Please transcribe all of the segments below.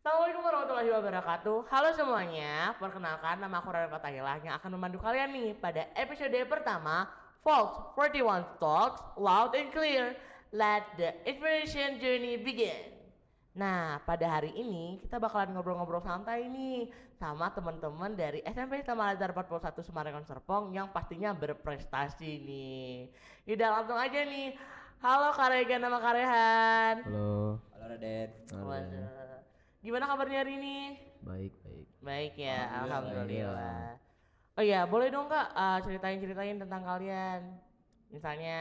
Assalamualaikum warahmatullahi wabarakatuh. Halo semuanya, perkenalkan nama aku Rara Fatahillah yang akan memandu kalian nih pada episode pertama Fox 41 Talks Loud and Clear. Let the inspiration journey begin. Nah, pada hari ini kita bakalan ngobrol-ngobrol santai nih sama teman-teman dari SMP Taman Lazar 41 Semarang Serpong yang pastinya berprestasi nih. Udah langsung aja nih. Halo Karegan nama Karehan. Halo, Halo Raden. halo Dan. Waduh. Gimana kabarnya hari ini? Baik, baik. Baik ya, Alhamdulillah baik. alhamdulillah. Oh iya, boleh dong Kak ceritain tentang kalian. Misalnya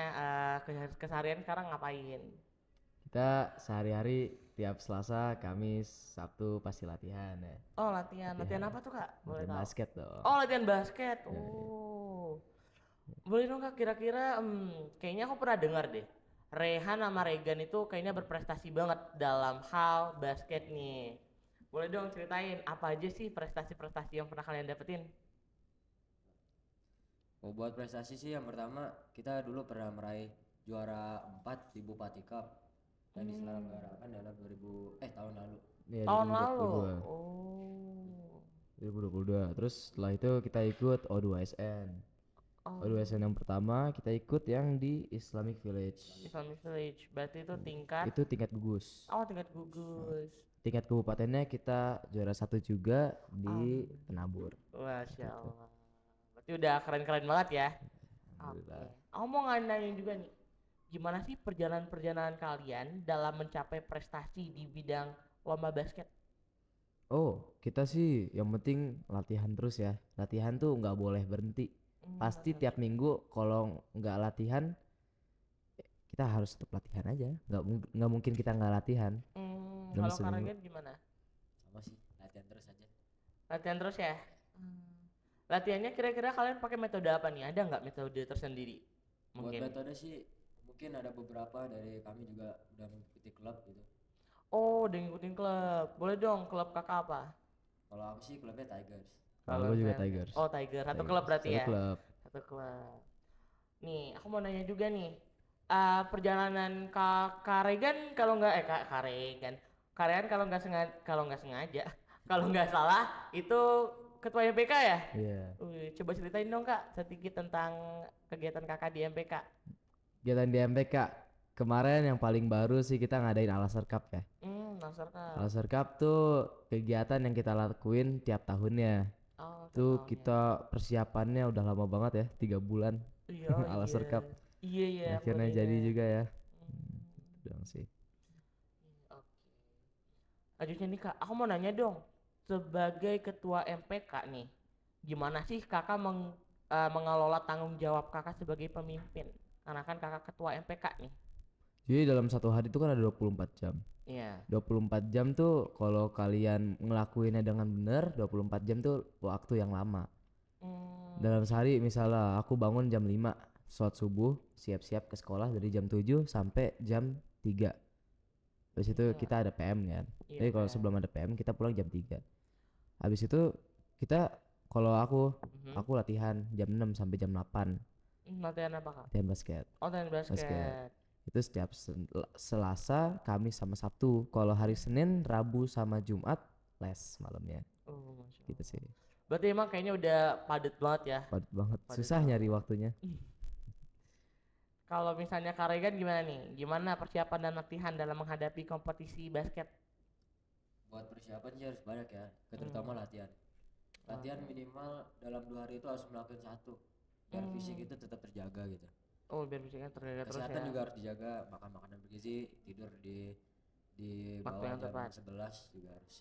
keseharian sekarang ngapain? Kita sehari-hari tiap Selasa, Kamis, Sabtu pasti latihan ya. Oh latihan, latihan apa tuh Kak? Boleh Latihan tahu? basket dong. Oh latihan basket. Ya, ya. Oh, boleh dong Kak kira-kira, kayaknya aku pernah dengar deh. Rehan sama Regan itu kayaknya berprestasi banget dalam hal basket nih. Boleh dong ceritain apa aja sih prestasi-prestasi yang pernah kalian dapetin? Mau buat prestasi sih yang pertama kita dulu pernah meraih juara 4 di Bupati Cup yang diselenggarakan dalam tahun lalu. Ya, Tahun lalu. 2022. Oh. 2022. Terus setelah itu kita ikut O2SN. Oh, O2SN yang pertama kita ikut yang di Islamic Village. Islamic Village. Berarti itu tingkat. Itu tingkat gugus. Oh, tingkat gugus. Tingkat kabupatennya kita juara satu juga di Penabur. Masya Allah. Berarti udah keren-keren banget ya. Oke. Alhamdulillah. Aku mau nanya juga nih. Gimana sih perjalanan-perjalanan kalian dalam mencapai prestasi di bidang lomba basket? Oh, kita sih yang penting latihan terus ya. Latihan tuh nggak boleh berhenti. Pasti tiap minggu kalau nggak latihan, kita harus tetap latihan aja. Nggak mungkin kita nggak latihan. Dalam Kalau seminggu. kalian gimana? Sama sih, latihan terus aja. Latihan terus ya? Latihannya kira-kira kalian pakai metode apa nih? Ada nggak metode tersendiri? Buat Mungkin. metode sih mungkin ada beberapa dari kami juga udah mengikuti klub gitu. Oh, udah ngikutin klub. Boleh dong, klub kakak apa? Kalau aku sih klubnya Tigers. Kalau gue juga Kalian- Tigers. Oh, Tiger. Satu Tigers. klub berarti Satu ya? klub. Satu klub. Nih, aku mau nanya juga nih. Perjalanan Kak Regan kalau nggak Kak Regan. Kalian kalau nggak sengaja, kalau nggak salah itu ketua MPK ya? Iya. Coba ceritain dong Kak sedikit tentang kegiatan Kakak di MPK. Kegiatan di MPK kemarin yang paling baru sih kita ngadain Al-Azhar Cup ya. Nasar Kak. Al-Azhar Cup tuh kegiatan yang kita lakuin tiap tahunnya. Oh, Tuh tahunnya. kita persiapannya udah lama banget ya, 3 bulan. Iya, oh Al-Azhar iya. Cup. Iya, iya, aku Akhirnya baru jadi ingat. juga ya. Hmm, Itu doang sih. Oke. Lanjutnya nih Kak, aku mau nanya dong. Sebagai ketua MPK nih, gimana sih Kakak mengelola tanggung jawab Kakak sebagai pemimpin? Karena kan Kakak ketua MPK nih. Jadi dalam satu hari itu kan ada 24 jam. Iya. 24 jam tuh kalau kalian ngelakuinnya dengan benar, 24 jam tuh waktu yang lama. Dalam sehari misalnya aku bangun jam 5, sholat subuh, siap-siap ke sekolah dari jam 7 sampai jam 3. Habis itu kita ada PM kan. Iya, Jadi kalau PM. sebelum ada PM kita pulang jam 3. Habis itu kita kalau aku latihan jam 6 sampai jam 8. Latihan apa Kak? Latihan basket. Oh, latihan basket. Basket. Itu setiap Selasa, Kamis sama Sabtu. Kalau hari Senin, Rabu sama Jumat les malamnya. Oh, Masya Gitu Allah. sih. Berarti emang kayaknya udah padat banget ya. Padat banget. Padat Susah banget. nyari waktunya. Kalau misalnya Kak Regan gimana nih? Gimana persiapan dan latihan dalam menghadapi kompetisi basket? Buat persiapan sih harus banyak ya, terutama latihan. Latihan minimal dalam 2 hari itu harus melakukan satu, biar fisik itu tetap terjaga gitu. Oh, biar fisiknya terjaga terus Kesehatan ya. juga harus dijaga, makan makanan bergizi, tidur di Waktu bawah yang jam tepat. 11 juga harus.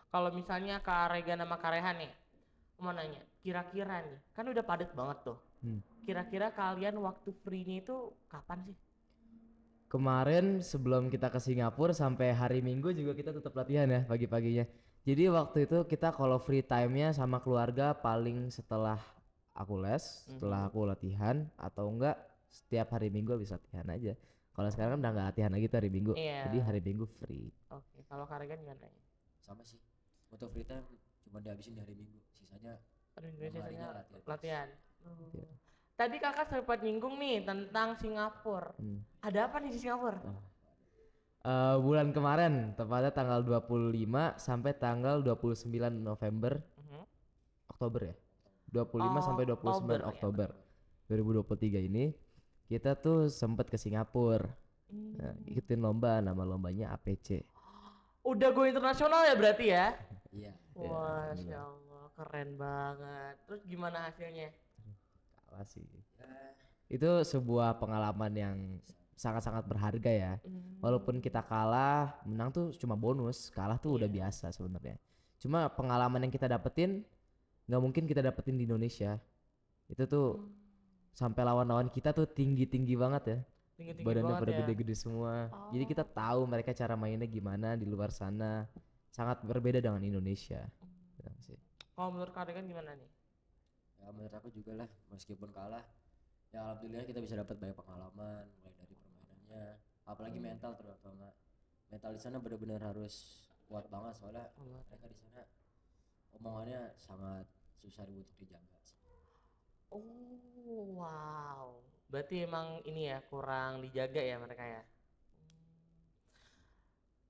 Kalau misalnya Kak Regan sama Kak Rehan nih, aku mau nanya, kira-kira nih, kan udah padat banget tuh. Kira-kira kalian waktu free-nya itu kapan sih? Kemarin sebelum kita ke Singapura sampai hari Minggu juga kita tetap latihan ya pagi-paginya. Jadi waktu itu kita kalau free time-nya sama keluarga paling setelah aku les, setelah aku latihan atau enggak setiap hari Minggu bisa latihan aja. Kalau sekarang kan udah nggak latihan lagi tuh hari Minggu. Iya. Jadi hari Minggu free. Oke, kalau Kak Regan gimana ya? Sama sih, untuk free time cuma dihabisin di hari Minggu, sisanya Aduh, malam harinya biasanya latihan. latihan. Tadi kakak sempat nyinggung nih tentang Singapura. Ada apa nih di Singapura? Bulan kemarin tepatnya tanggal 25 sampai tanggal 29 November Mhm. Oktober ya. 25 sampai 29 Oktober, Oktober 2023 ini kita tuh sempet ke Singapura. Nah, ikutin lomba, nama lombanya APC. Udah go internasional ya berarti ya? Iya. Wah, Masya Allah, keren banget. Terus gimana hasilnya? Kalah sih. Ya, Itu sebuah pengalaman yang sangat-sangat berharga ya. Hmm. Walaupun kita kalah, menang tuh cuma bonus, kalah tuh udah Iya. biasa sebenarnya. Cuma pengalaman yang kita dapetin nggak mungkin kita dapetin di Indonesia. Itu tuh sampai lawan-lawan kita tuh tinggi-tinggi banget ya. Tinggi-tinggi Badannya banget pada ya. gede-gede semua. Jadi kita tahu mereka cara mainnya gimana di luar sana. Sangat berbeda dengan Indonesia. Ya sih. Kalau menurut kalian kan gimana nih? ya menurut aku juga lah meskipun kalah ya alhamdulillah kita bisa dapat banyak pengalaman mulai dari permainannya apalagi mental terutama mental di sana benar-benar harus kuat banget soalnya Kuat. mereka di sana omongannya sangat susah untuk dijaga. Oh, wow. Berarti emang ini ya kurang dijaga ya mereka ya.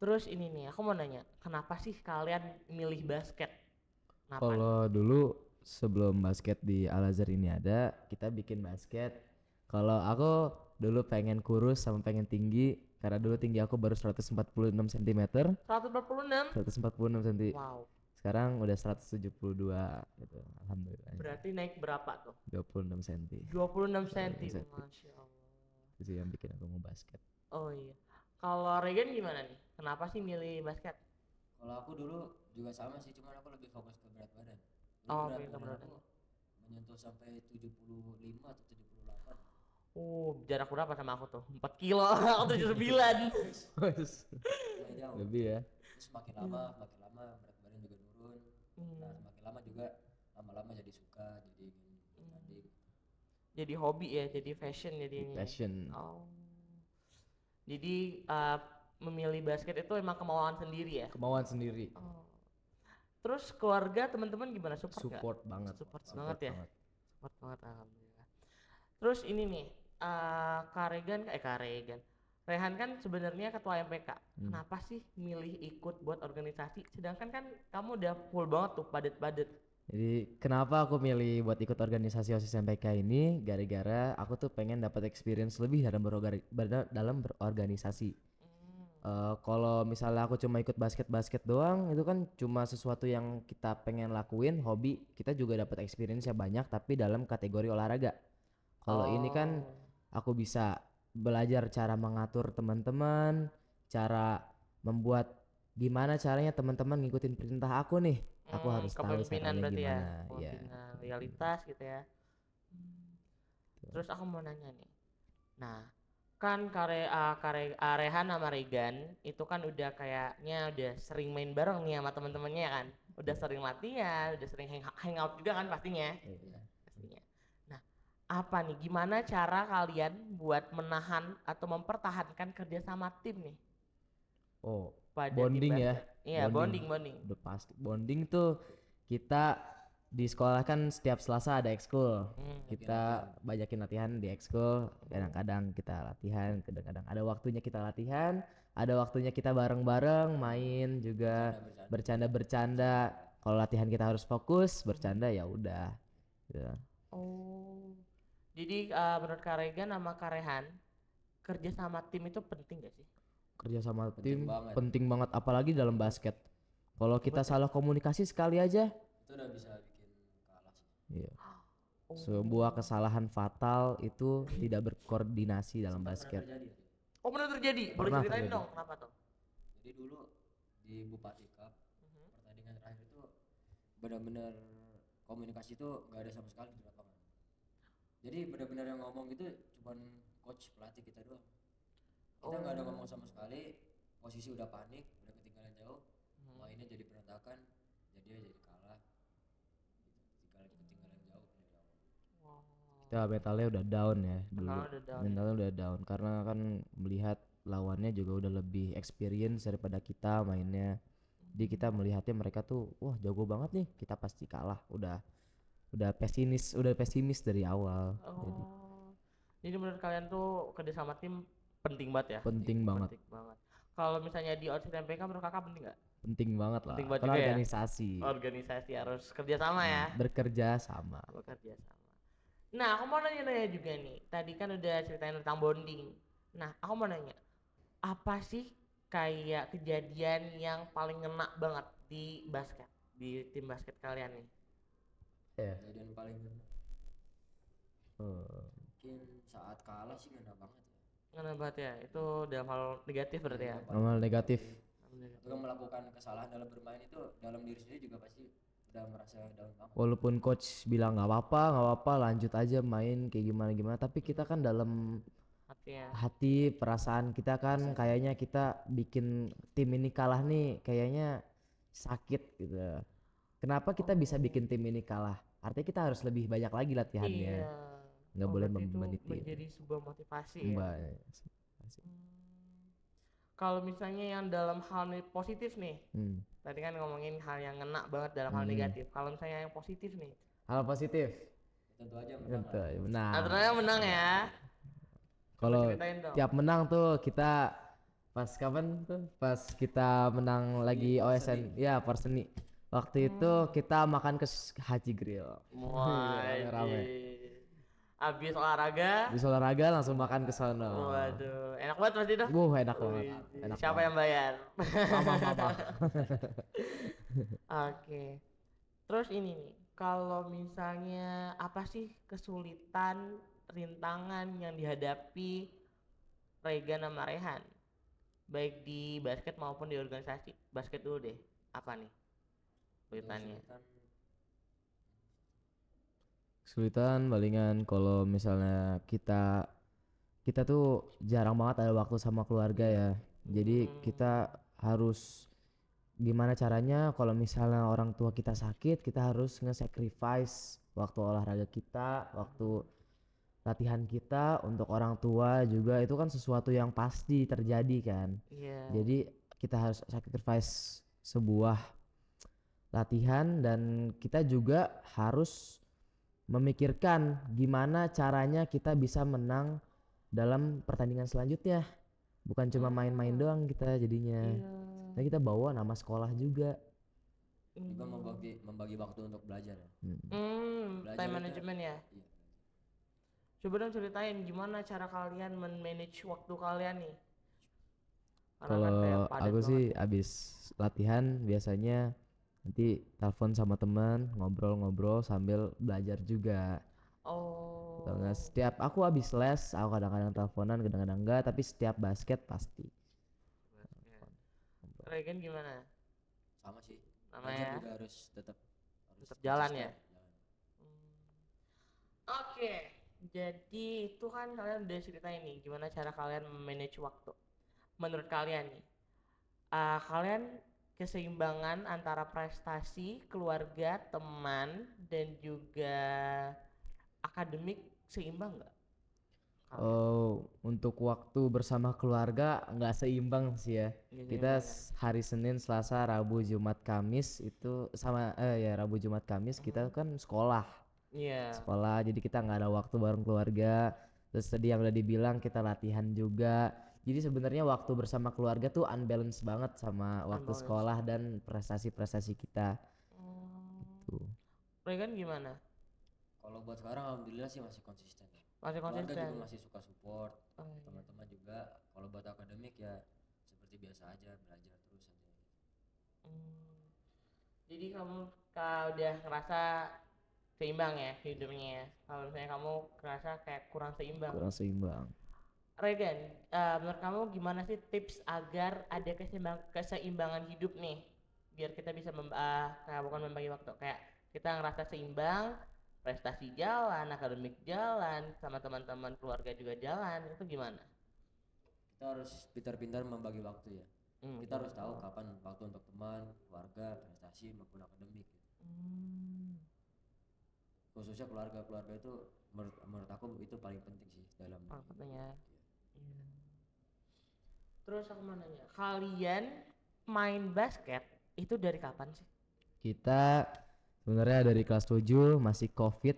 Terus ini nih, aku mau nanya, kenapa sih kalian milih basket? Kenapa nih? Kalau dulu sebelum basket di Al Azhar ini ada, kita bikin basket. Kalau aku dulu pengen kurus sama pengen tinggi, karena dulu tinggi aku baru 146 cm, 146? 146 cm. Wow. Sekarang udah 172 gitu. Alhamdulillah. Berarti naik berapa tuh? 26 cm. 26 cm. 26 cm. Masya Allah. Itu sih yang bikin aku mau basket. Oh iya. Kalau Regan gimana nih? Kenapa sih milih basket? Kalau aku dulu juga sama sih cuman aku lebih fokus ke berat badan. Dulu Oh, berat pilih ke badan berat aku menyentuh sampai 75 atau 78. Jarak berapa sama aku tuh? 4 kilo, aku 79. Lumayan jauh. Lebih ya. Terus makin lama berat badan juga turun. Nah, semakin lama juga lama-lama jadi suka, jadi ingin bertanding. Jadi hobi ya, jadi fashion jadinya. Passion. Oh. Jadi memilih basket itu emang kemauan sendiri ya? Kemauan sendiri. Oh. Terus keluarga teman-teman gimana support nggak? Support banget. Support banget ya. Banget. Support banget alhamdulillah. Terus ini nih, Kak Regan. Rehan kan sebenarnya ketua MPK. Kenapa sih milih ikut buat organisasi? Sedangkan kan kamu udah full banget tuh padet-padet. Jadi kenapa aku milih buat ikut organisasi OSIS MPK ini? Gara-gara aku tuh pengen dapat experience lebih dalam berorganisasi. Kalau misalnya aku cuma ikut basket doang, itu kan cuma sesuatu yang kita pengen lakuin, hobi. Kita juga dapat experience yang banyak, tapi dalam kategori olahraga. Kalau ini kan aku bisa belajar cara mengatur teman-teman, cara membuat gimana caranya teman-teman ngikutin perintah aku nih. Aku harus tahu Kepemimpinan caranya berarti ya, gimana. Ya. kepemimpinan loyalitas gitu ya. Terus aku mau nanya nih. Nah, kan Rehan sama Regan itu kan udah kayaknya udah sering main bareng nih sama teman-temannya kan. Udah sering latihan, udah sering hangout juga kan pastinya. Pastinya. Nah, apa nih gimana cara kalian buat menahan atau mempertahankan kerjasama tim nih Oh, pada bonding tim ya. basket? Iya, bonding. Udah pasti. Bonding tuh kita di sekolah kan setiap Selasa ada ekskul. Kita banyakin latihan di ekskul. Kadang-kadang kita latihan, kadang-kadang ada waktunya kita latihan, ada waktunya kita bareng-bareng main juga bercanda-bercanda. Kalau latihan kita harus fokus, bercanda ya udah. Gitu. Oh. Jadi menurut Kak Regan sama Kak Rehan, kerja sama tim itu penting gak sih? Kerja sama tim banget. penting banget apalagi dalam basket. Kalau kita salah komunikasi sekali aja, Itu udah bisa bikin kalah sih. iya. Sebuah kesalahan fatal itu tidak berkoordinasi dalam basket. Terjadi. Oh benar terjadi. Boleh Pernah ceritain terjadi. dong kenapa tuh? Jadi dulu di Bupati Cup pertandingan terakhir itu benar-benar komunikasi itu nggak ada sama sekali di lapangan. Jadi benar-benar yang ngomong itu cuman coach pelatih kita doang. Kita nggak ada ngomong sama sekali. Posisi udah panik, udah ketinggalan jauh, mainnya jadi berantakan, jadi kalah. Ketinggalan jauh dari awal. Kita mentalnya udah down ya dulu. Mentalnya udah down. Mentalnya udah down karena kan melihat lawannya juga udah lebih experience daripada kita mainnya. Jadi kita melihatnya mereka tuh wah jago banget nih, kita pasti kalah. Udah pesimis dari awal. Jadi menurut kalian tuh kerja sama tim penting banget ya? Penting banget. Penting banget. Kalau misalnya di OSIS MPK menurut kakak penting nggak? Penting banget lah. Penting banget Kan juga ya? organisasi. Organisasi harus kerja sama ya. Bekerja sama. Bekerja sama. Nah, aku mau nanya-nanya juga nih. Tadi kan udah ceritain tentang bonding. Nah, aku mau nanya, apa sih kayak kejadian yang paling ngena banget di basket, di tim basket kalian nih? Ya. Kejadian paling Oh. mungkin saat kalah sih ngena banget ya. Ngena banget ya, itu dalam hal negatif berarti ya? Iya, paling Normal negatif. Itu kan melakukan kesalahan dalam bermain itu dalam diri sendiri juga pasti udah merasa down banget. Walaupun coach bilang nggak apa-apa, lanjut aja main kayak gimana, tapi kita kan dalam Hatinya. hati perasaan kita kan kayaknya kita bikin tim ini kalah nih, kayaknya sakit gitu. Kenapa kita bisa bikin tim ini kalah? Artinya kita harus lebih banyak lagi latihannya. Iya. Nggak Oh, boleh berarti itu menitik. menjadi sebuah motivasi ya. Mbak. Kalau misalnya yang dalam hal positif nih, Hmm. tadi kan ngomongin hal yang ngena banget dalam hal negatif. Kalau misalnya yang positif nih, Hal positif. Tentu aja menang. Gitu, menang. aturannya menang ya. Coba Kalau ceritain dong. tiap menang tuh kita pas kapan tuh? Pas kita menang lagi OSN, ya Perseni. Waktu itu kita makan ke Haji Grill. Wah, Rame-rame. abis olahraga. Habis olahraga langsung makan ke sana. Waduh, enak banget pasti tuh. Enak banget. Wih, Enak siapa banget. yang bayar? Mama. Oke. Terus ini nih, kalau misalnya apa sih kesulitan, rintangan yang dihadapi Regan sama Rehan? Baik di basket maupun di organisasi. Basket dulu deh. Apa nih kesulitannya? Kesulitan palingan kalau misalnya kita tuh jarang banget ada waktu sama keluarga ya. Jadi kita harus gimana caranya kalau misalnya orang tua kita sakit, kita harus nge-sacrifice waktu olahraga kita, waktu latihan kita untuk orang tua juga, itu kan sesuatu yang pasti terjadi kan. Iya. Jadi kita harus sacrifice sebuah latihan dan kita juga harus memikirkan gimana caranya kita bisa menang dalam pertandingan selanjutnya. Bukan cuma main-main doang kita jadinya. Iya. Nah, kita bawa nama sekolah juga. Juga membagi waktu untuk belajar ya. Belajar Time itu- management ya. Iya. Coba dong ceritain gimana cara kalian manage waktu kalian nih. Karena kan Kalau kayak padat aku banget. sih abis latihan biasanya nanti telepon sama teman, ngobrol-ngobrol sambil belajar juga. Oh. Kalau nggak, setiap aku abis les, aku kadang-kadang teleponan, kadang-kadang enggak, tapi setiap basket pasti. Regan gimana? Sama sih. Sama Belajar ya? juga harus tetap Jalan ya? konsisten, jalan. Oke, jadi itu kan kalian udah ceritain nih gimana cara kalian manage waktu. Menurut kalian nih, kalian keseimbangan antara prestasi, keluarga, teman, dan juga akademik seimbang nggak? Oh, untuk waktu bersama keluarga nggak seimbang sih ya. Nggak Kita seimbang hari Senin, Selasa, Rabu, Jumat, Kamis itu sama ya Rabu, Jumat, Kamis kita kan sekolah. Iya. Sekolah, jadi kita nggak ada waktu bareng keluarga. Terus tadi yang udah dibilang kita latihan juga. Jadi sebenarnya waktu bersama keluarga tuh unbalance banget sama waktu Unbalance. sekolah dan prestasi-prestasi kita. Tuh. Regan gimana? Kalau buat sekarang alhamdulillah sih masih konsisten. Masih Keluarga konsisten? juga masih suka support, Oh, iya. teman-teman juga. Kalau buat akademik ya seperti biasa aja, belajar terus aja. Jadi kamu udah ngerasa seimbang ya hidupnya ya. Kalau misalnya kamu ngerasa kayak kurang seimbang. Kurang seimbang. Regan, menurut kamu gimana sih tips agar ada keseimbangan hidup nih? Biar kita bisa kayak bukan membagi waktu, kayak kita ngerasa seimbang, prestasi jalan, akademik jalan, sama teman-teman keluarga juga jalan, itu gimana? Kita harus pintar-pintar membagi waktu ya. Kita harus tahu kapan waktu untuk teman, keluarga, prestasi maupun akademik. Khususnya keluarga itu menurut aku itu paling penting sih dalam Katanya. Terus aku mau nanya, kalian main basket itu dari kapan sih? Kita sebenarnya dari kelas 7 masih COVID.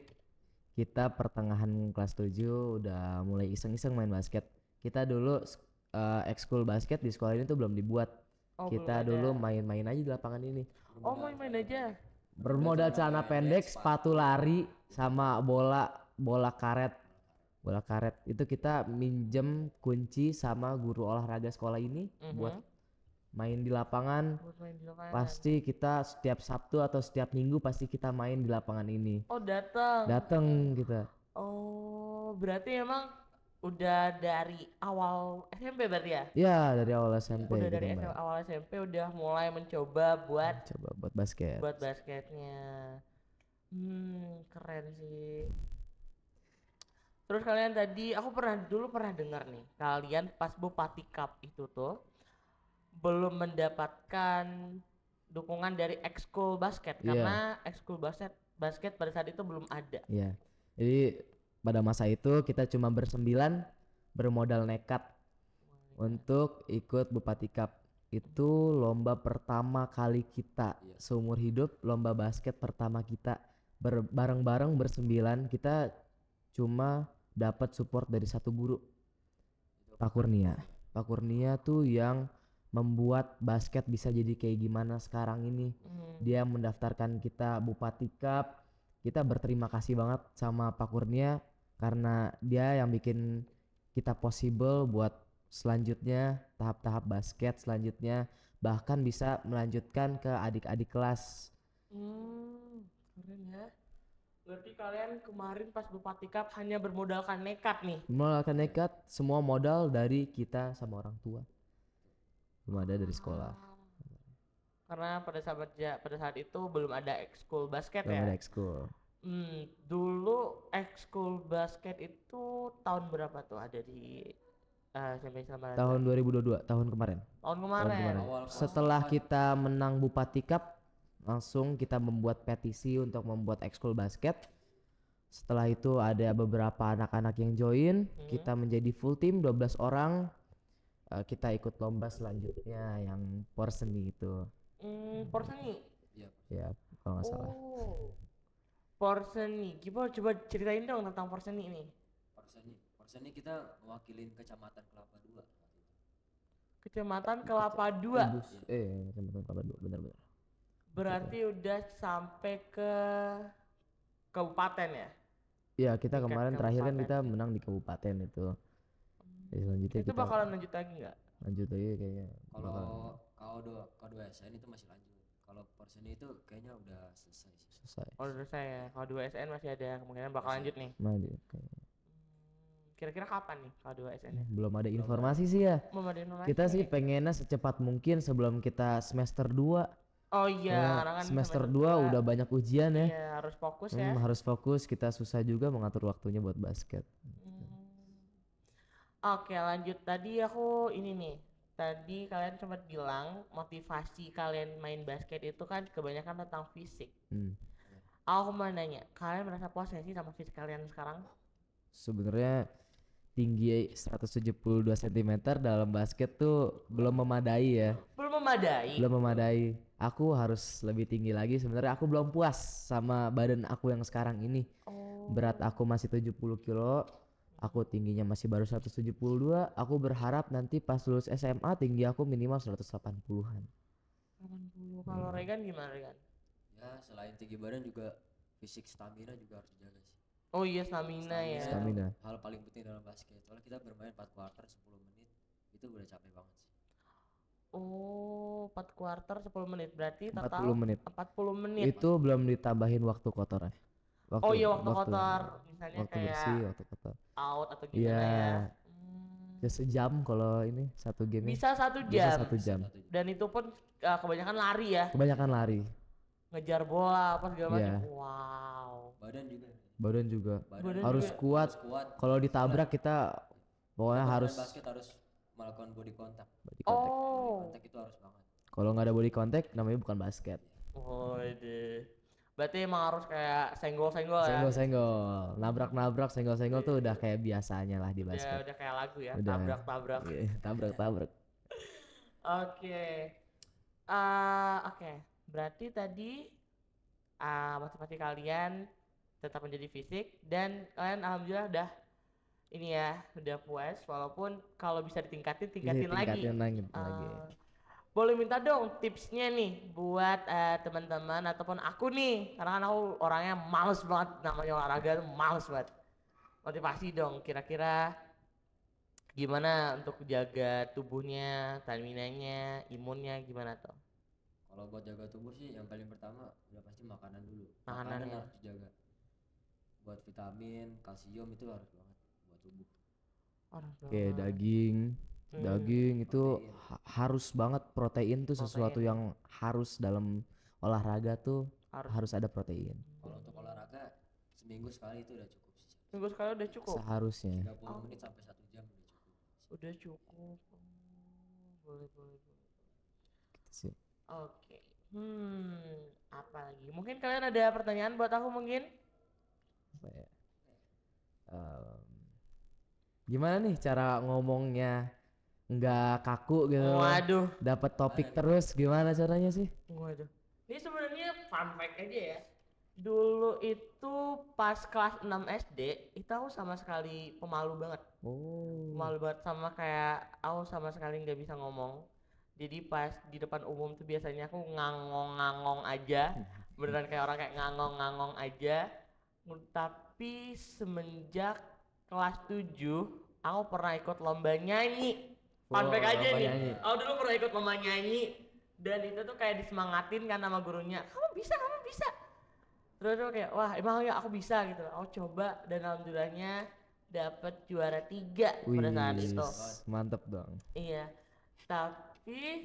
Kita pertengahan kelas 7 udah mulai iseng-iseng main basket. Kita dulu ekskul basket di sekolah ini tuh belum dibuat. Oh, belum Kita ada. dulu main-main aja di lapangan ini. Oh, main-main aja. Bermodal celana pendek, sepatu lari, sama bola karet. Bola karet itu kita minjem kunci sama guru olahraga sekolah ini buat main di lapangan. Buat main di lapangan. Pasti kita setiap Sabtu atau setiap Minggu pasti kita main di lapangan ini. Oh, datang. Dateng kita. Oh, berarti emang udah dari awal SMP berarti ya? Ya dari awal SMP Udah kita dari main. awal SMP udah mulai mencoba buat Coba buat basket. basketnya. Keren sih. Terus kalian tadi, aku dulu pernah dengar nih, kalian pas Bupati Cup itu tuh belum mendapatkan dukungan dari ekskul basket Iya. karena ekskul basket pada saat itu belum ada. Iya. Jadi pada masa itu kita cuma bersembilan bermodal nekat untuk ikut Bupati Cup. Itu lomba pertama kali kita seumur hidup, lomba basket pertama kita bareng-bareng bersembilan. Kita cuma dapat support dari satu guru, Pak Kurnia. Pak Kurnia tuh yang membuat basket bisa jadi kayak gimana sekarang ini. Dia mendaftarkan kita Bupati Cup. Kita berterima kasih banget sama Pak Kurnia karena dia yang bikin kita possible buat selanjutnya tahap-tahap basket selanjutnya, bahkan bisa melanjutkan ke adik-adik kelas. Keren ya. Berarti kalian kemarin pas Bupati Cup hanya bermodalkan nekat nih. Modalkan nekat, semua modal dari kita sama orang tua, belum ada dari sekolah. Karena pada saat itu belum ada ekskul basket Belum ya. ada ekskul. Dulu ekskul basket itu tahun berapa tuh ada di SMP Islam Tahun 2022, tahun kemarin. Tahun kemarin. Setelah kita menang Bupati Cup, langsung kita membuat petisi untuk membuat ekskul basket. Setelah itu ada beberapa anak-anak yang join, kita menjadi full team 12 orang. Kita ikut lomba selanjutnya yang Porseni itu. Porseni. Ya, kalau nggak salah. Porseni. Gimana, coba ceritain dong tentang Porseni ini. Porseni kita mewakilin Kecamatan Kelapa II. Kecamatan Kelapa II. Kecamatan Kelapa II, benar-benar. Berarti udah sampai ke kabupaten ya? Iya, kita Tingkat kemarin terakhir kan kabupaten. kita menang di kabupaten itu. Jadi selanjutnya Itu kita bakalan lanjut lagi nggak? lanjut lagi kayaknya. Kalau K2SN itu masih lanjut. Kalau Porseni itu kayaknya udah selesai sih. Selesai. Oh, udah selesai ya. Kalau 2SN masih ada kemungkinan bakal lanjut nih. Nah, kayaknya. Kira-kira kapan nih kalau 2SN ya? Belum ada informasi sih ya. Belum ada informasi. Kita sih pengennya secepat mungkin sebelum kita semester 2. Oh iya, Ya, karena kan semester 2 udah banyak ujian ya. Iya, harus fokus ya. Harus fokus, kita susah juga mengatur waktunya buat basket. Oke, lanjut. Tadi aku ini nih. Tadi kalian sempat bilang motivasi kalian main basket itu kan kebanyakan tentang fisik. Aku mau nanya, kalian merasa puas gak sih sama fisik kalian sekarang? Sebenarnya tinggi 172 cm dalam basket tuh belum memadai ya. Belum memadai. Belum memadai. Aku harus lebih tinggi lagi. Sebenarnya aku belum puas sama badan aku yang sekarang ini. Berat aku masih 70 kilo. Aku tingginya masih baru 172. Aku berharap nanti pas lulus SMA tinggi aku minimal 180-an. 80. Kalau Regan gimana, Regan? Ya selain tinggi badan juga fisik stamina juga harus dijaga sih. Oh iya, stamina ya. Stamina. Hal paling penting dalam basket. Soalnya kita bermain 4 quarter 10 menit itu udah capek banget sih. Oh, 4 quarter 10 menit. Berarti 40 total menit. 40 menit. Itu belum ditambahin waktu kotor ya. Oh iya, waktu kotor. Misalnya waktu kayak bersih, waktu kotor. out atau Iya. gimana ya. Ya sejam kalau ini satu game. Bisa 1 Bisa jam. 1 jam. Dan itu pun kebanyakan lari ya. Kebanyakan lari. Ngejar bola apa segala Iya. macam. Wow. Badan juga. Badan harus juga. kuat. Kuat. Kalau ditabrak kita pokoknya Bermain harus basket harus melakukan body contact. body contact. Oh. Contact itu harus banget. Kalau nggak ada body contact namanya bukan basket. Oh, ide. Berarti emang harus kayak senggol-senggol ya. Senggol-senggol, nabrak-nabrak, senggol-senggol tuh udah kayak biasanya lah di basket. Udah kayak lagu ya. Udah. Tabrak-tabrak. Iya, tabrak-tabrak. Oke. Oke. Berarti tadi motivasi kalian tetap menjadi fisik dan kalian alhamdulillah udah ini ya, udah puas. Walaupun kalau bisa tingkatin lagi. Tingkatin lagi. Boleh minta dong tipsnya nih buat teman-teman ataupun aku nih, karena kan aku orangnya males banget, namanya olahraga tuh males banget. Motivasi dong, kira-kira gimana untuk jaga tubuhnya, stamina-nya, imunnya gimana tuh? Kalau buat jaga tubuh sih yang paling pertama udah pasti makanan dulu. Makanan Makanannya. harus dijaga. Buat vitamin, kalsium itu harus banget buat tubuh. Orang Kayak tua. daging itu Protein. harus banget, protein tuh sesuatu Protein. yang harus dalam olahraga tuh Harus. harus ada protein. Kalau untuk olahraga seminggu sekali itu udah cukup sih. Minggu sekali udah cukup. Seharusnya. 30 menit sampai 1 jam udah cukup. Udah cukup. Boleh, boleh, boleh. Gitu sih. Oke. Apa lagi? Mungkin kalian ada pertanyaan buat aku mungkin? Apa ya? Gimana nih cara ngomongnya nggak kaku gitu loh. Waduh. Dapat topik terus gimana caranya sih? Waduh. Ini sebenarnya fun fact aja ya. Dulu itu pas kelas 6 SD, itu aku sama sekali pemalu banget. Oh. Pemalu banget, sama kayak aku sama sekali nggak bisa ngomong. Jadi pas di depan umum tuh biasanya aku ngangong-ngangong aja. Beneran kayak orang kayak ngangong-ngangong aja. Tapi semenjak kelas 7 aku pernah ikut lomba nyanyi. Fun fact Wow, aja lomba nih. nyanyi. Aku dulu pernah ikut lomba nyanyi dan itu tuh kayak disemangatin kan sama gurunya. Kamu bisa, kamu bisa. Terus aku kayak wah emang ya aku bisa gitu. Aku coba dan alhamdulillahnya dapet juara 3 pada saat Wih, itu. mantep dong. Iya. Tapi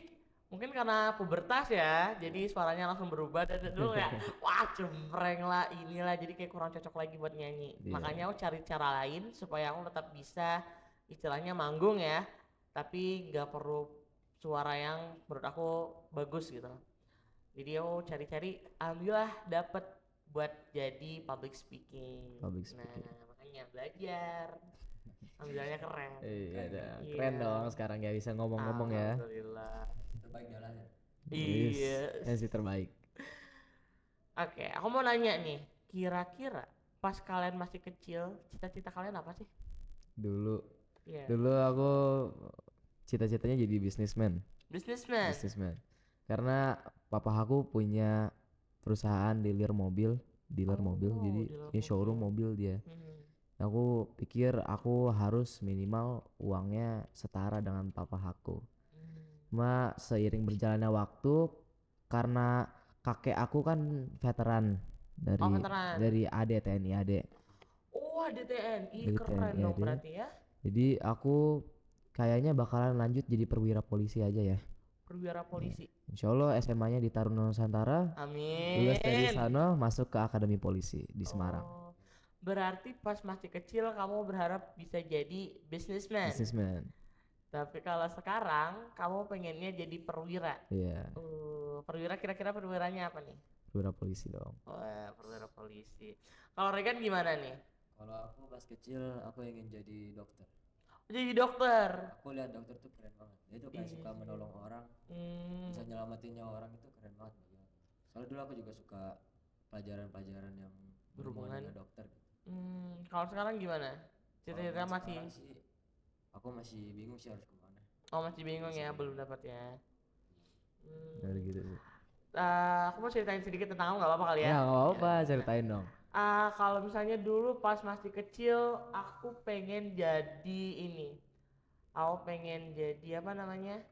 mungkin karena pubertas ya, jadi suaranya langsung berubah dan dulu kayak wah cempreng lah inilah, jadi kayak kurang cocok lagi buat nyanyi. Iya. Makanya aku cari cara lain supaya aku tetap bisa istilahnya manggung ya, tapi nggak perlu suara yang menurut aku bagus gitu. Jadi aku cari-cari, alhamdulillah dapet buat jadi public speaking. Public speaking. Nah makanya belajar, alhamdulillahnya keren. Iya, dong. Iya. Keren dong sekarang ya bisa ngomong-ngomong ya. Alhamdulillah. Terbaik jalannya. Iya. Yang sih terbaik. Oke, aku mau nanya nih. Kira-kira pas kalian masih kecil, cita-cita kalian apa sih? Dulu Iya. dulu aku cita-citanya jadi businessman. Businessman. Businessman. Karena papa aku punya perusahaan dealer mobil, jadi dealer ini showroom mobil. mobil dia. Hmm. Aku pikir aku harus minimal uangnya setara dengan papa aku. Cuma seiring berjalannya waktu, karena kakek aku kan veteran dari Oh, veteran. AD TNI AD. Oh, ada TNI, Dari keren TNI dong AD. berarti ya. Jadi aku kayaknya bakalan lanjut jadi perwira polisi aja ya. Perwira polisi. Insya Allah SMA-nya di Taruna Nusantara. Lulus dari Amin. sana masuk ke Akademi Polisi di Semarang. Oh, berarti pas masih kecil kamu berharap bisa jadi businessman. Businessman. Tapi kalau sekarang kamu pengennya jadi perwira. Iya, Perwira kira-kira perwiranya apa nih? perwira polisi dong. Wah, perwira polisi. Kalau Regan gimana nih? Kalau aku pas kecil aku ingin jadi dokter. Jadi dokter. Aku lihat dokter tuh keren banget. Dia tuh kayak suka menolong orang, bisa nyelamatin nyawa orang, itu keren banget bagi aku. Soalnya dulu aku juga suka pelajaran-pelajaran yang berhubungan dengan dokter gitu. Kalau sekarang gimana? Cita-cita Kalau masih? sekarang sih aku masih bingung sih harus kemana. Oh, masih bingung ya, belum dapat ya. Dari gitu sih. Aku mau ceritain sedikit tentang kamu, nggak apa-apa kali ya? Ya nggak apa-apa, ceritain dong. Kalau misalnya dulu pas masih kecil, aku pengen jadi ini. Aku pengen jadi apa namanya?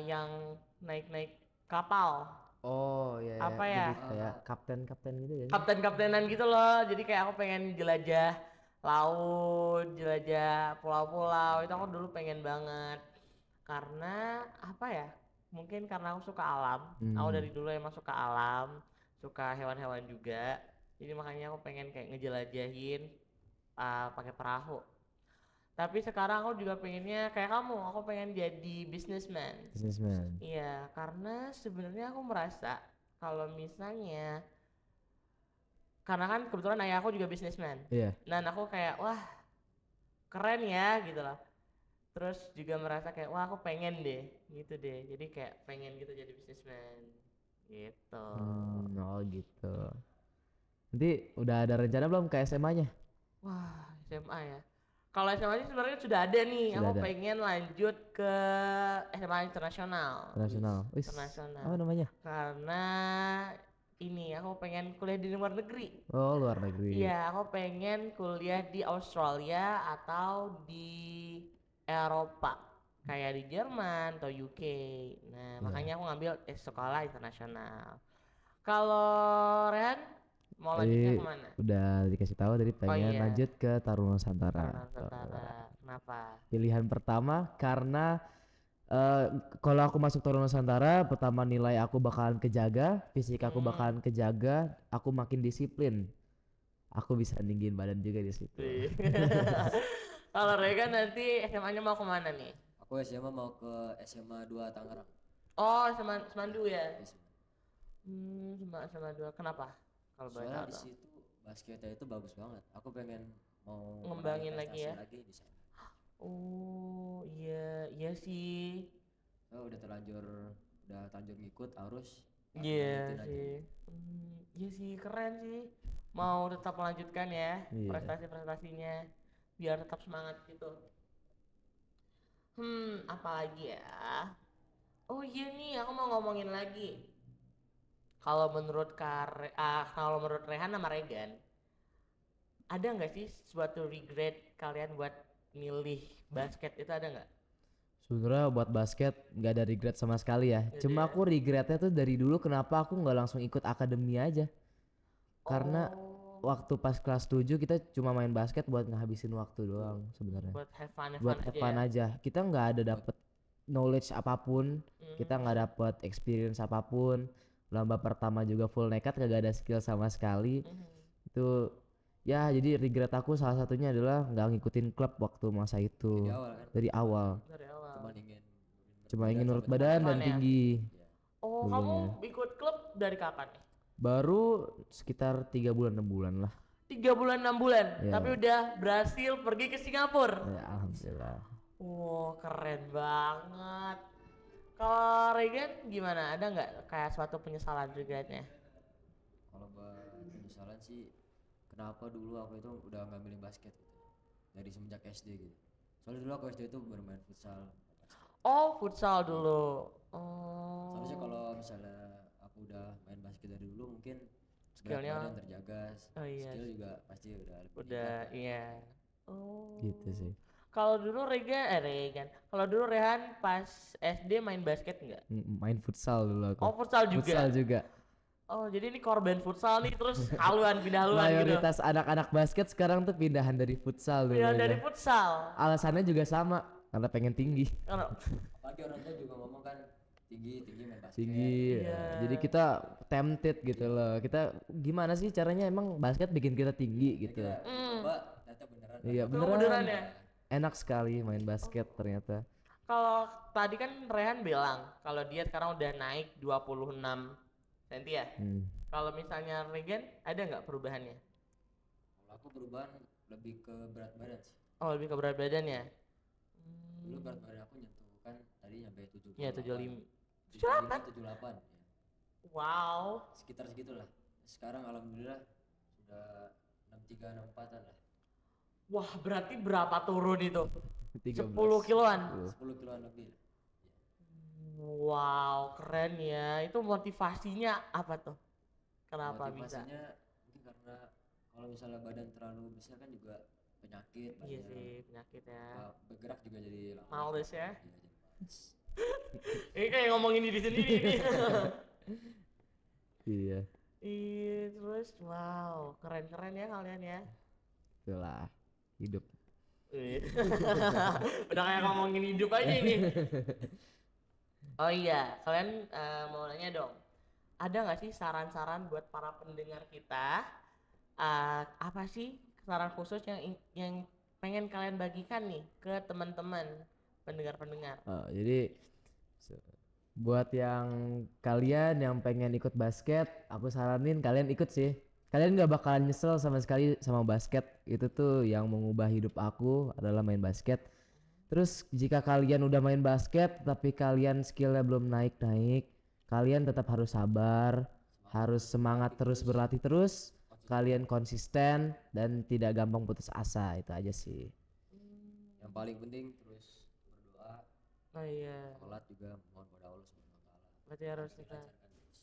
Yang naik-naik kapal. Oh ya, Apa ya? jadi kayak kapten gitu ya. Kapten-kaptenan gitu loh. Jadi kayak aku pengen jelajah laut, jelajah pulau-pulau. Itu aku dulu pengen banget. Karena apa ya? Mungkin karena aku suka alam. Aku dari dulu emang suka alam, suka hewan-hewan juga. Jadi makanya aku pengen kayak ngejelajahin pakai perahu. Tapi sekarang aku juga pengennya kayak kamu, aku pengen jadi businessman. Businessman. Iya, karena sebenarnya aku merasa kalau misalnya, karena kan kebetulan ayah aku juga businessman. Iya. Dan aku kayak wah keren ya gitu loh. Terus juga merasa kayak wah aku pengen deh gitu deh. Jadi kayak pengen gitu jadi businessman gitu. Oh gitu. Nanti udah ada rencana belum ke SMA-nya? Wah SMA ya. Kalau SMA sih sebenarnya sudah ada nih. Sudah Aku ada. pengen lanjut ke SMA internasional. Internasional. Wis. Internasional. Apa namanya? Karena ini aku pengen kuliah di luar negeri. Oh, luar negeri. Iya, aku pengen kuliah di Australia atau di Eropa, kayak di Jerman atau UK. Nah, Iya. makanya aku ngambil sekolah internasional. Kalau Rehan mau lanjutnya Tadi kemana? udah dikasih tahu tadi Oh pengen iya, lanjut ke Taruna Nusantara. Taruna Nusantara. Kenapa? Pilihan pertama karena eh, kalau aku masuk Taruna Nusantara, pertama nilai aku bakalan kejaga, fisik aku bakalan kejaga, aku makin disiplin. Aku bisa ninggiin badan juga di situ. Wih. Kalau Rehan nanti SMA-nya mau kemana nih? Aku SMA mau ke SMA 2 Tangerang. Oh, Semandu ya? Yes. SMA 2. Kenapa? Kalau boleh Soalnya tahu di dong. situ basketnya itu bagus banget. Aku pengen mau Ngembangin meraih lagi ya? prestasi lagi di sana. Oh iya, iya sih. Oh, udah terlanjur ngikut harus Iya lanjutin aja. sih. Iya sih, keren sih. Mau tetap melanjutkan ya Iya. prestasi-prestasinya biar tetap semangat gitu. Apalagi ya? Oh iya nih, aku mau ngomongin lagi. Kalau menurut Rehan sama Regan, ada nggak sih suatu regret kalian buat milih basket itu, ada nggak? Sebenarnya buat basket nggak ada regret sama sekali ya. Nggak ada Cuma ya? aku regretnya tuh dari dulu kenapa aku nggak langsung ikut akademi aja. Karena Oh, waktu pas kelas 7 kita cuma main basket buat ngehabisin waktu doang sebenarnya. buat have Buat fun have aja fun ya. aja. Kita nggak ada dapet knowledge apapun, kita Hmm, nggak dapet experience apapun. Lomba pertama juga full nekat, kagak ada skill sama sekali. hmm. Itu ya jadi regret aku salah satunya adalah nggak ngikutin klub waktu masa itu Di awal kan dari awal. Dari awal. cuma Cuma ingin ingin nurut sama badan Have dan fun ya? tinggi. Ya. Oh, Dulunya. kamu ikut klub dari kapan nih? Baru sekitar 3 bulan 6 bulan lah. 3 bulan 6 bulan, Iya. tapi udah berhasil pergi ke Singapura. Ya, alhamdulillah. Wow, keren banget. Kalau Regan gimana? Ada nggak kayak suatu penyesalan regretnya? Kalau buat penyesalan sih kenapa dulu aku itu udah nggak milih basket gitu. Dari semenjak SD gitu. Soalnya dulu aku SD itu bermain futsal. Oh, futsal dulu. Oh. Seharusnya kalau misalnya aku udah main basket dari dulu mungkin berat Skillnya. badan terjaga, Oh iya. skill juga pasti udah lebih Udah, meningkat kan. iya. Oh. Gitu sih. Kalau dulu Regan. Kalau dulu Rehan pas SD main basket nggak? Main futsal dulu aku. Oh, futsal juga. Futsal juga. Oh, jadi ini korban futsal nih, terus pindah haluan gitu. Mayoritas anak-anak basket sekarang tuh pindahan dari futsal dulu Pindah dari ya. futsal. Alasannya juga sama, karena pengen tinggi. Karena Apalagi orang tua juga ngomong kan tinggi main basket. Tinggi. Iya. Ya. Jadi kita tempted gitu loh. Kita gimana sih caranya emang basket bikin kita tinggi gitu. Kita coba ternyata beneran. Iya Tuh, beneran. beneran ya. Enak sekali main basket ternyata. Kalau tadi kan Rehan bilang kalau dia sekarang udah naik 26 cm ya. Kalau misalnya Regan ada nggak perubahannya? Kalau aku perubahan lebih ke berat badan sih. Oh, lebih ke berat badan ya. Dulu berat badan aku nyentuh kan tadi nyampe 78. Iya, 75. 78 ya. Wow. Sekitar segitulah. Sekarang alhamdulillah sudah 63 64-an lah. Wah, berarti berapa turun itu? 13. 10 kiloan. 10 kiloan lebih lah. Wow, keren ya. Itu motivasinya apa tuh? Kenapa bisa? Motivasinya mungkin karena kalau misalnya badan terlalu besar kan juga penyakit Iya banyak. sih, penyakit ya. Bergerak juga jadi lama. Males ya. Iya, jadi males. Ini kayak ngomongin diri sendiri nih. Iya, Iya, terus wow, keren-keren ya kalian ya. itulah hidup. Wih. Udah kayak ngomongin hidup aja ini. Oh iya, kalian mau nanya dong. Ada nggak sih saran-saran buat para pendengar kita? Apa sih saran khusus yang pengen kalian bagikan nih ke teman-teman pendengar-pendengar? Jadi buat yang kalian yang pengen ikut basket, aku saranin kalian ikut sih. Kalian nggak bakalan nyesel sama sekali sama basket. Itu tuh yang mengubah hidup aku adalah main basket. Terus jika kalian udah main basket tapi kalian skillnya belum naik-naik, kalian tetap harus sabar, harus semangat terus berlatih terus, kalian konsisten dan tidak gampang putus asa, itu aja sih. paling penting terus berdoa, Oh iya, sholat juga mohon pada Allah Subhanahu wa taala. berarti harus kita. Dilancarkan terus.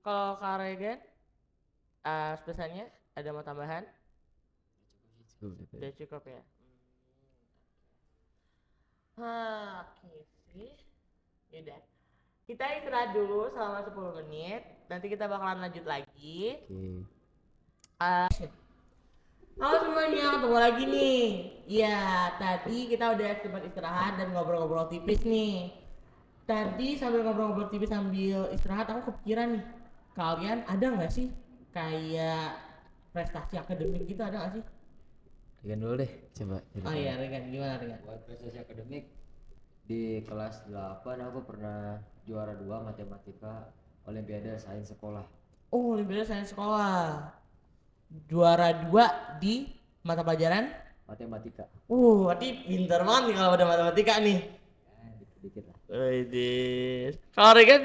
Kalau Kak Regen, spesialnya ada mau tambahan? Udah cukup ya. Oke sih. Yaudah. Kita istirahat dulu selama 10 menit. Nanti kita bakalan lanjut lagi. Oke. Halo semuanya, ketemu lagi nih. Ya, tadi kita udah sempat istirahat dan ngobrol-ngobrol tipis nih. Tadi sambil ngobrol-ngobrol tipis sambil istirahat, aku kepikiran nih. Kalian ada nggak sih kayak prestasi akademik gitu, ada nggak sih? Regan dulu deh, coba. Oh iya, Regan, gimana Regan? Buat prestasi akademik di kelas 8 aku pernah juara 2 matematika Olimpiade Sains Sekolah. Oh, Olimpiade Sains Sekolah. Juara 2 di mata pelajaran? Matematika. Berarti pintar banget nih kalau udah matematika nih. Ya, dikit-dikit lah. Widih. Kalau Regan,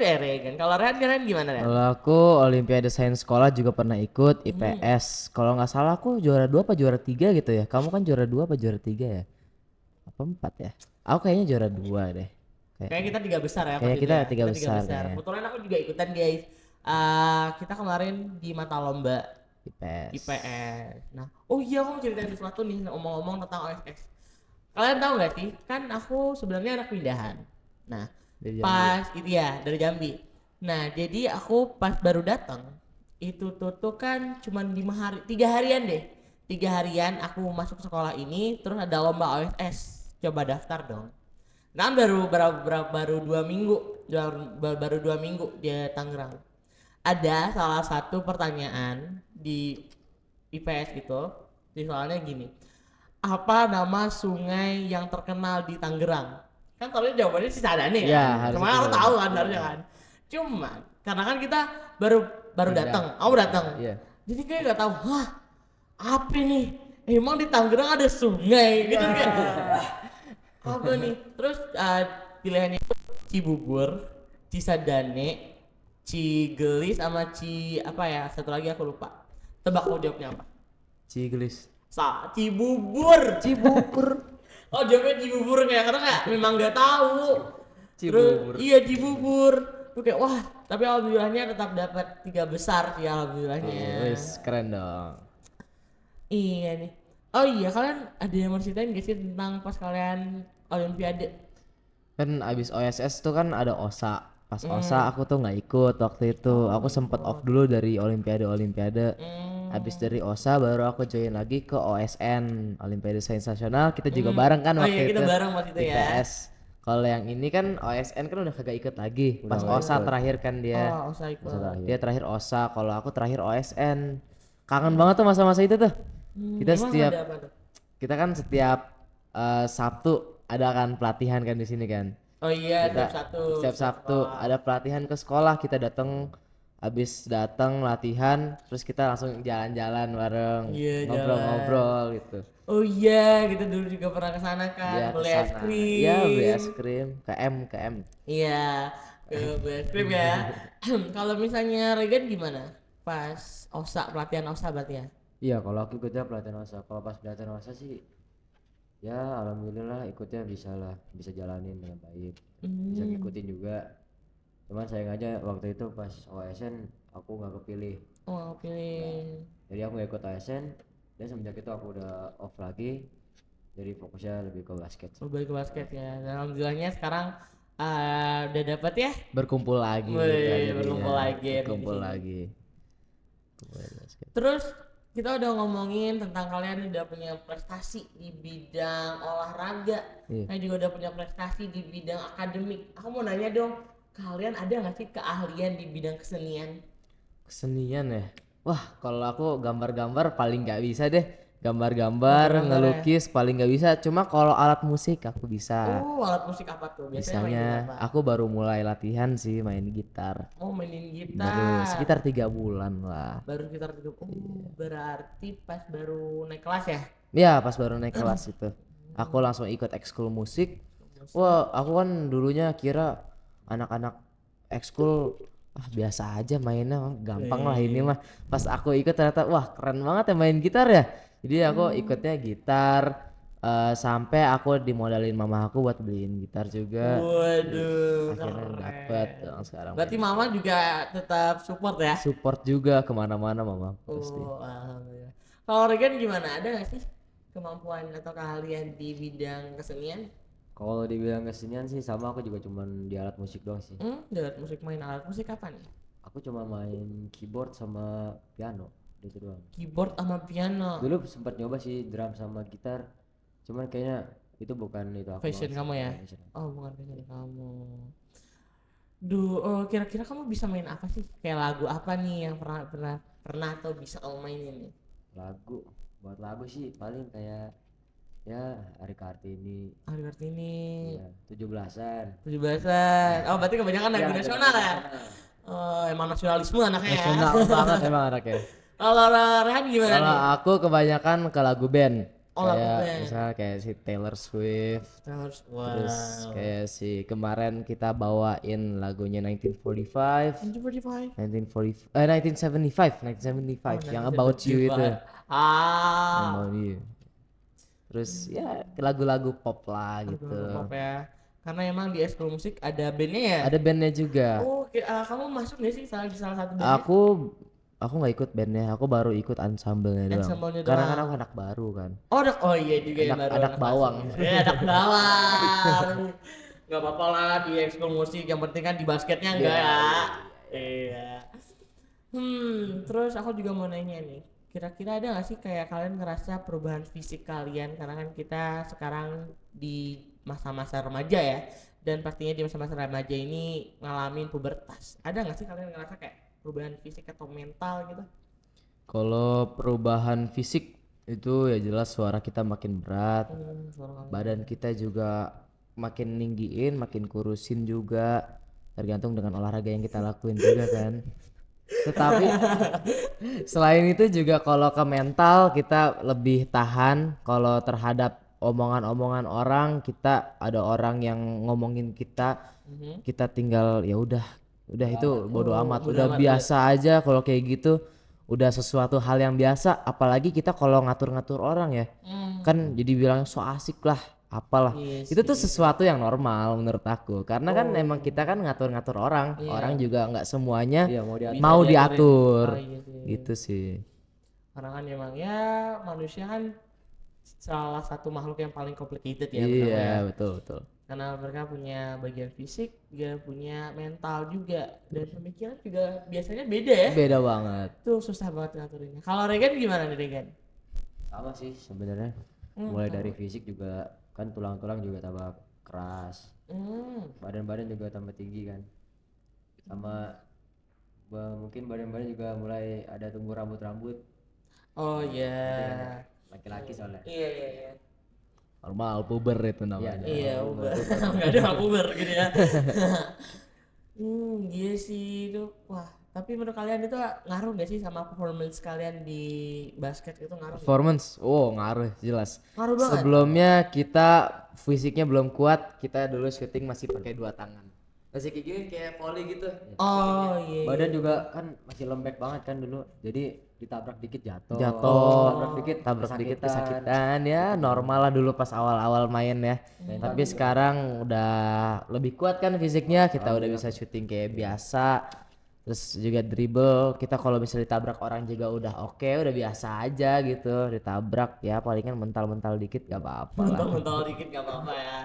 kalau Rehan gimana Ren? Kalau aku Olimpiade Sains Sekolah juga pernah ikut IPS. Kalau nggak salah aku juara 2 apa juara 3 gitu ya. Kamu kan juara 2 apa juara 3 ya? Apa 4 ya? Aku kayaknya juara 2 deh. Kayak kita 3 besar ya. Kayak waktu kita itu ya. tiga besar kayaknya. Kebetulan aku juga ikutan guys. Kita kemarin di mata lomba IPS. IPS. Nah, oh iya aku mau ceritain sesuatu nih ngomong-ngomong tentang OSS. Kalian tahu nggak sih? Kan aku sebenarnya anak pindahan. Nah, Dari Jambi. pas itu ya dari Jambi. Nah, jadi aku pas baru datang itu tuh kan cuman 5 hari, 3 harian deh. 3 harian aku masuk sekolah ini, terus ada lomba OSS. Coba daftar dong. Nah, baru 2 minggu, baru 2 minggu di Tangerang. Ada salah satu pertanyaan di IPS gitu, di soalnya gini, apa nama sungai yang terkenal di Tangerang? Kan soalnya jawabannya si Sadane Iya, kan, harus kemarin itu. aku tahu kan harusnya kan. Cuman karena kan kita baru Pindah. datang, aku datang, Iya. jadi kayak nggak tahu, apa nih? Emang di Tangerang ada sungai gitu kayak apa nih? Terus pilihannya itu Cibubur, Cisadane, Cigelis sama apa ya? Satu lagi aku lupa. Tebak mau jawabnya apa? Ciglis. Cibubur. Cibubur. Oh jawabnya Cibubur kayak karena kayak memang nggak tahu. Cibubur. Terus, iya Cibubur. Tuh kayak wah, tapi alhamdulillahnya tetap dapat 3 besar sih alhamdulillahnya. Wis keren dong. Iya nih. Oh iya, kalian ada yang mau ceritain gak sih tentang pas kalian Olimpiade? Kan abis OSS tuh kan ada OSA. Pas OSA aku tuh nggak ikut waktu itu. Aku sempet off dulu dari Olimpiade. Abis dari OSA baru aku join lagi ke OSN, Olimpiade Sains Nasional. Kita juga bareng kan Oh waktu iya, itu. kita bareng waktu itu ya. IPS. Kalau yang ini kan OSN kan udah kagak ikut lagi. Pas OSA terakhir kan dia. Oh, usah ikut. Dia terakhir OSA, kalau aku terakhir OSN. Kangen banget tuh masa-masa itu tuh. Kita Emang setiap ada apa tuh? kita kan setiap Sabtu ada kan pelatihan kan di sini kan. Oh iya, Kita setiap Sabtu ada pelatihan ke sekolah, kita datang, habis datang latihan terus kita langsung jalan-jalan bareng, Iya, ngobrol-ngobrol gitu. Oh iya, kita dulu juga pernah kesana kan, Iya, beli es kesana. krim. Iya, beli es krim, KM. Iya, beli es krim ya. Kalau misalnya Regan gimana? Pas OSA, pelatihan OSA berarti ya? Iya, kalau aku ikutnya pelatihan OSA. Kalau pas pelatihan OSA sih ya alhamdulillah ikutnya bisa jalanin dengan baik. Bisa ngikutin juga. Cuman sayang aja waktu itu pas OSN aku nggak kepilih. Oh, pilih. Jadi aku nggak ikut OSN dan semenjak itu aku udah off lagi. Jadi fokusnya lebih ke basket. Oh, balik ke basket ya. Dan alhamdulillahnya sekarang udah dapat ya? Berkumpul lagi. Wih, akhirnya. berkumpul lagi ya di Berkumpul sini. lagi. Kumpul basket. Terus kita udah ngomongin tentang kalian udah punya prestasi di bidang olahraga. Iya. Kalian juga udah punya prestasi di bidang akademik. Aku mau nanya dong, kalian ada nggak sih keahlian di bidang kesenian? Kesenian ya. Wah, kalau aku gambar-gambar paling nggak bisa deh. Gambar-gambar, ngelukis paling nggak bisa. Cuma kalau alat musik aku bisa. Alat musik apa tuh? Biasanya mainin Misalnya apa? aku baru mulai latihan sih main gitar. Oh, mainin Baru gitar. sekitar 3 bulan lah. Baru sekitar 3. Berarti pas baru naik kelas ya? Ya pas baru naik kelas itu. Aku langsung ikut ekskul musik. Wah, aku kan dulunya kira anak-anak ekskul biasa aja mainnya, gampang lah ini mah. Pas aku ikut ternyata wah keren banget ya main gitar ya. Jadi aku ikutnya gitar, Sampai aku dimodalin mama aku buat beliin gitar juga. Waduh, Akhirnya keren. dapet sekarang Berarti main mama gitar. juga tetap support ya? Support juga kemana-mana mama pasti. Oh, alhamdulillah. Kalau Regan gimana? Ada nggak sih kemampuan atau keahlian di bidang kesenian? Kalau dibilang kesenian sih sama, aku juga cuman di alat musik doang sih. Dari musik, main alat musik apa nih? Aku cuma main keyboard sama piano, itu doang. Keyboard sama piano. Dulu sempat nyoba sih drum sama gitar, cuman kayaknya itu bukan itu aku Fashion banget sih, kamu ya? fashion. Oh, bukan fashion kamu. Kira-kira kamu bisa main apa sih? Kayak lagu apa nih yang pernah atau bisa kamu mainin nih? Lagu, buat lagu sih paling kayak ya Ari Kartini, Ari Kartini. ya 17-an. 17-an. Oh, berarti kebanyakan lagu Ya, nasional ya? nasional. Oh, emang nasionalisme anaknya ya. Nasional banget emang anaknya. Kalau Rehan gimana Kalau nih? aku kebanyakan ke lagu band. Oh, lagu Kayak band. misalnya kayak si Taylor Swift. Terus, Terus wow. kayak si kemarin kita bawain lagunya 1945. 1945. 1975 yang About You itu. Ah. About You. Terus ya lagu-lagu pop lah gitu. Lagu pop ya. Karena emang di Eskul Musik ada bandnya ya. Ada bandnya juga. Oh, kamu masuk nggak sih di salah satu bandnya? Aku nggak ikut bandnya, aku baru ikut ensemble-nya doang. Ensemble-nya Karena doang. kan aku anak baru kan. Oh iya juga ya, baru Anak bawang. anak bawang. Nggak apa-apa lah di Eskul Musik, yang penting kan di basketnya enggak ya. Iya. Terus aku juga mau nanya nih. Kira-kira ada nggak sih kayak kalian ngerasa perubahan fisik kalian, karena kan kita sekarang di masa-masa remaja ya, dan pastinya di masa-masa remaja ini ngalamin pubertas. Ada nggak sih kalian ngerasa kayak perubahan fisik atau mental gitu? Kalau perubahan fisik itu ya jelas suara kita makin berat, Suara kalian. badan kita juga makin ninggiin, makin kurusin juga, tergantung dengan olahraga yang kita lakuin juga kan. Tetapi selain itu juga kalau ke mental kita lebih tahan kalau terhadap omongan-omongan orang. Kita ada orang yang ngomongin kita, kita tinggal ya udah itu bodo amat, bodo udah amat, biasa aja kalau kayak gitu. Udah sesuatu hal yang biasa, apalagi kita kalau ngatur-ngatur orang ya. Kan jadi bilang so asik lah, apalah. Iya Itu tuh sih. sesuatu yang normal menurut aku. Karena kan emang kita kan ngatur-ngatur orang. Orang juga nggak semuanya Iya, mau diatur. mau diatur. Oh, iya sih. Gitu sih. Karena kan emang ya manusia kan salah satu makhluk yang paling complicated ya, Iya, pertama ya. betul. Karena mereka punya bagian fisik, juga punya mental juga, dan pemikiran juga biasanya beda ya. Beda banget. Tuh susah banget ngaturinnya. Kalau Regan gimana nih Regan? Sama sih sebenarnya. Mulai dari fisik juga kan, tulang-tulang juga tambah keras, badan-badan juga tambah tinggi kan, sama mungkin badan-badan juga mulai ada tumbuh rambut-rambut. Oh iya. Laki-laki soalnya. Iya. Normal puber itu namanya. Iya, uber. Nggak ada Uber gitu ya. Iya sih itu. Wah, tapi menurut kalian itu ngaruh nggak sih sama performance kalian di basket itu, ngaruh nggak? Performance, ngaruh jelas. Ngaruh banget. Sebelumnya kita fisiknya belum kuat, kita dulu syuting masih pakai 2 tangan. Masih kayak gini, kayak volley gitu. Oh iya. Badan juga kan masih lembek banget kan dulu, jadi ditabrak dikit jatuh. Tabrak dikit kesakitan ya, normal lah dulu pas awal-awal main ya. Tapi sekarang udah lebih kuat kan fisiknya, kita udah bisa syuting kayak biasa. Terus juga dribble, kita kalau bisa ditabrak orang juga udah oke, udah biasa aja gitu. Ditabrak ya palingan mental-mental dikit gak apa-apa lah. Mental dikit gak apa-apa ya.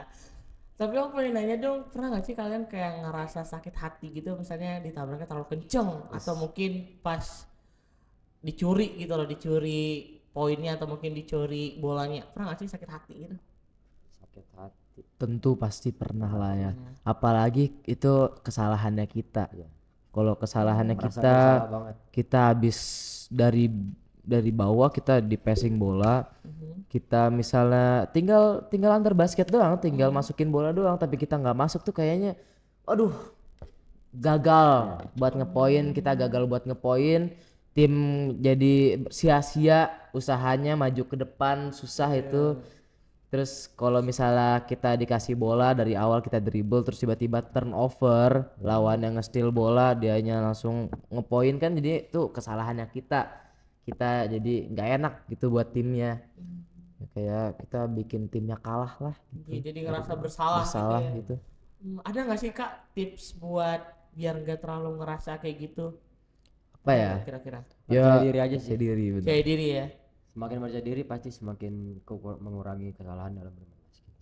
Tapi aku pengen nanya dong, pernah gak sih kalian kayak ngerasa sakit hati gitu, misalnya ditabraknya terlalu kenceng, atau mungkin pas dicuri gitu loh, dicuri poinnya atau mungkin dicuri bolanya, pernah gak sih sakit hati gitu? Sakit hati. Tentu pasti pernah lah ya. Apalagi itu kesalahannya kita. Kalau kesalahannya Merasa kita, bersalah banget. kita habis dari bawah, kita di passing bola, kita misalnya tinggal antar basket doang, tinggal masukin bola doang, tapi kita nggak masuk tuh kayaknya, aduh, gagal buat ngepoin, kita gagal buat ngepoin, tim jadi sia-sia usahanya maju ke depan, susah itu. Terus kalau misalnya kita dikasih bola dari awal, kita dribble terus tiba-tiba turnover, lawan yang nge-steal bola dianya langsung ngepoin kan, jadi itu kesalahannya kita jadi nggak enak gitu buat timnya. kayak kita bikin timnya kalah lah Iya, jadi ngerasa bersalah, bersalah gitu ya. gitu. Ada nggak sih Kak tips buat biar nggak terlalu ngerasa kayak gitu? Apa Ada ya? nggak kira-kira? Percaya diri aja percaya sih. diri bener. Percaya diri ya. Semakin percaya diri pasti semakin mengurangi kesalahan dalam bermain basket.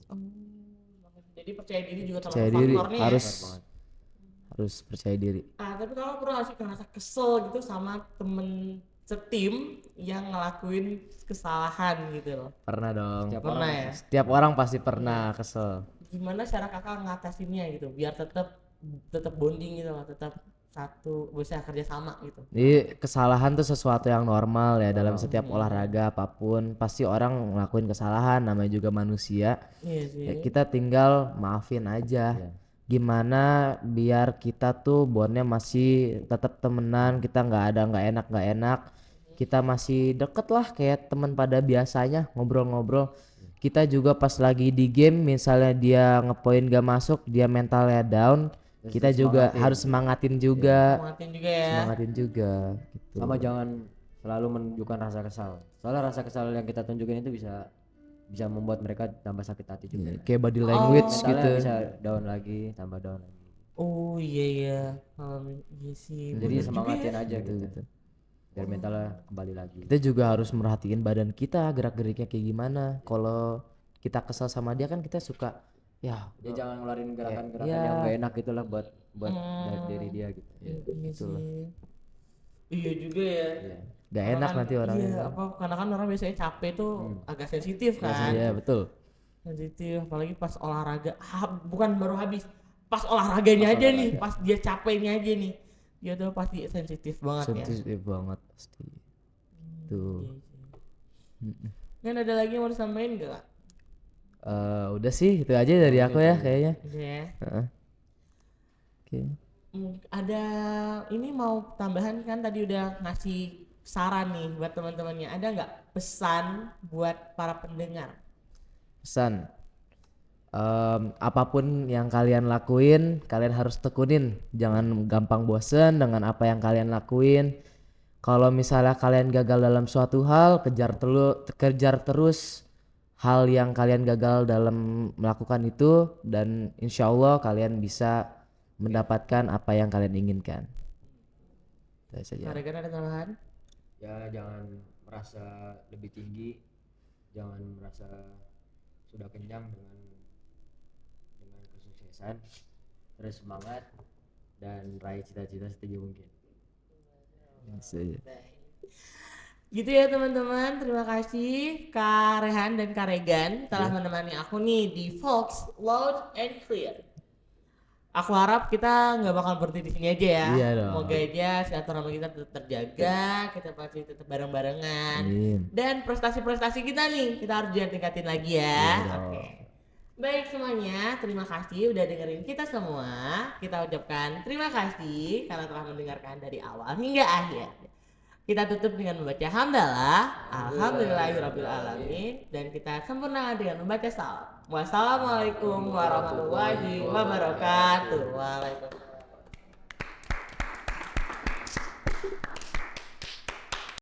Jadi percaya diri juga Percaya termasuk diri faktornya harus ya. harus percaya diri. Tapi kalau pernah nggak sih ngerasa kesel gitu sama temen setim yang ngelakuin kesalahan gitu loh? Pernah dong. Pernah ya. Setiap orang pasti pernah kesel. Gimana cara kakak ngatasinnya gitu biar tetap bonding gitu loh, tetap satu bisa kerja sama gitu. Jadi kesalahan tuh sesuatu yang normal ya dalam setiap olahraga apapun. Pasti orang ngelakuin kesalahan, namanya juga manusia. Iya sih. Ya kita tinggal maafin aja. Gimana biar kita tuh bondnya masih tetap temenan, kita nggak enak, kita masih deket lah kayak teman pada biasanya ngobrol-ngobrol. Kita juga pas lagi di game misalnya dia ngepoin gak masuk, dia mentalnya down, kita juga harus semangatin juga. Semangatin juga ya. Semangatin juga gitu. Sama jangan selalu menunjukkan rasa kesal. Soalnya rasa kesal yang kita tunjukin itu bisa membuat mereka tambah sakit hati juga. Kayak body language Mentalnya gitu. bisa down lagi, tambah down lagi. Oh iya ya. Iya sih. Jadi bener juga semangatin ya. aja gitu. Biar mentalnya kembali lagi. Kita juga harus merhatiin badan kita, gerak-geriknya kayak gimana. Kalau kita kesal sama dia kan kita suka ya Dia jangan ngeluarin gerakan-gerakan ya. yang gak enak gitulah buat dari diri dia gitu. Iya sih. Iya juga ya. gak enak nanti orangnya. Iya, karena kan orang biasanya capek tuh agak sensitif kan. Iya betul. Sensitif apalagi pas olahraga. Bukan baru habis. Pas olahraganya aja nih, pas dia capeknya aja nih. Dia tuh pasti sensitif banget ya. Sensitif banget pasti. Tuh. Kan ada lagi yang mau disampaikan gak? Udah sih itu aja dari aku ya kayaknya. Udah ya. Oke. Ada ini mau tambahan kan tadi udah ngasih saran nih buat teman-temannya. Ada nggak pesan buat para pendengar? Pesan. Apapun yang kalian lakuin, kalian harus tekunin. Jangan gampang bosen dengan apa yang kalian lakuin. Kalau misalnya kalian gagal dalam suatu hal, kejar terus hal yang kalian gagal dalam melakukan itu, dan insya Allah kalian bisa mendapatkan apa yang kalian inginkan. Itu saja. Regan ada tambahan? Ya jangan merasa lebih tinggi, jangan merasa sudah kenyang dengan kesuksesan. Terus semangat dan raih cita-cita setinggi mungkin. Gitu ya teman-teman, terima kasih Kak Rehan dan Kak Regan telah menemani aku nih di Fox Loud and Clear. Aku harap kita nggak bakal berhenti di sini aja ya. Iya dong. Semoga aja silaturahmi kita tetap terjaga, kita pasti tetap bareng-barengan. Amin. Dan prestasi-prestasi kita nih kita harus tingkatin lagi ya. Oke. Baik semuanya, terima kasih udah dengerin kita semua. Kita ucapkan terima kasih karena telah mendengarkan dari awal hingga akhir. Kita tutup dengan membaca hamdalah, alhamdulillahirabbil alamin, dan kita sempurnakan dengan membaca salam. Wassalamualaikum warahmatullahi wabarakatuh. Waalaikumsalam.